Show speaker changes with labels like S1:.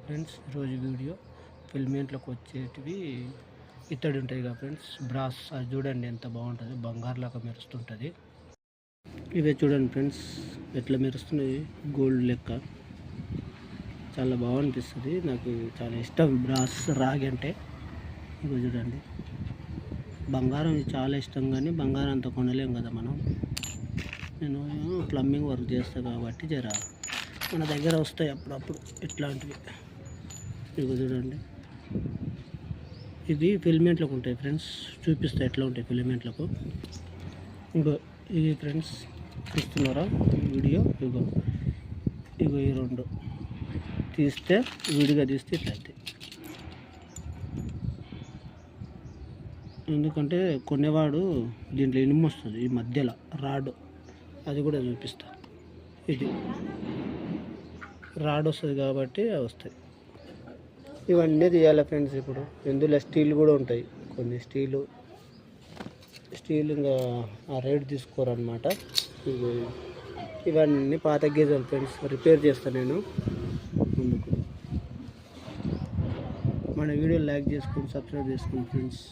S1: Friends, ఈరోజు video ఫిల్మెంట్లోకి వచ్చేటివి ఇత్తడి ఉంటాయి కదా ఫ్రెండ్స్, బ్రాస్. అది చూడండి ఎంత బాగుంటుంది, బంగారులాగా మెరుస్తుంటుంది. ఇవే చూడండి ఫ్రెండ్స్ ఎట్లా మెరుస్తున్నాయి, గోల్డ్ లెక్క. చాలా బాగనిపిస్తుంది, నాకు చాలా ఇష్టం బ్రాస్ రాగి అంటే. ఇవి చూడండి, బంగారం చాలా ఇష్టం, కానీ బంగారం అంత కొనలేం కదా మనం. నేను ప్లంబింగ్ వర్క్ చేస్తాను కాబట్టి మన దగ్గర వస్తాయి అప్పుడప్పుడు ఇట్లాంటివి. ఇవి చూడండి, ఇవి ఫిల్మెంట్లకు ఉంటాయి ఫ్రెండ్స్. చూపిస్తాయి ఎట్లా ఉంటాయి ఫిల్మెంట్లకు. ఇవి ఫ్రెండ్స్ చూస్తున్నారా వీడియో? ఇగో ఈ రెండు తీస్తే, విడిగా తీస్తే ఇట్లా అవుతాయి. ఎందుకంటే కొనేవాడు దీంట్లో ఇనుము వస్తుంది, ఈ మధ్యలో రాడ్, అది కూడా చూపిస్తా. ఇది రాడ్ వస్తుంది కాబట్టి అవి వస్తాయి. ఇవన్నీ తీయాలి ఫ్రెండ్స్. ఇప్పుడు ఇందులో స్టీల్ కూడా ఉంటాయి, కొన్ని స్టీల్ ఇంకా ఆ రేట్ తీసుకోరు అనమాట. ఇవన్నీ పాత గీజలు ఫ్రెండ్స్, రిపేర్ చేస్తాను నేను. ముందుకు మన వీడియో లైక్ చేసుకొని సబ్స్క్రైబ్ చేసుకోండి ఫ్రెండ్స్.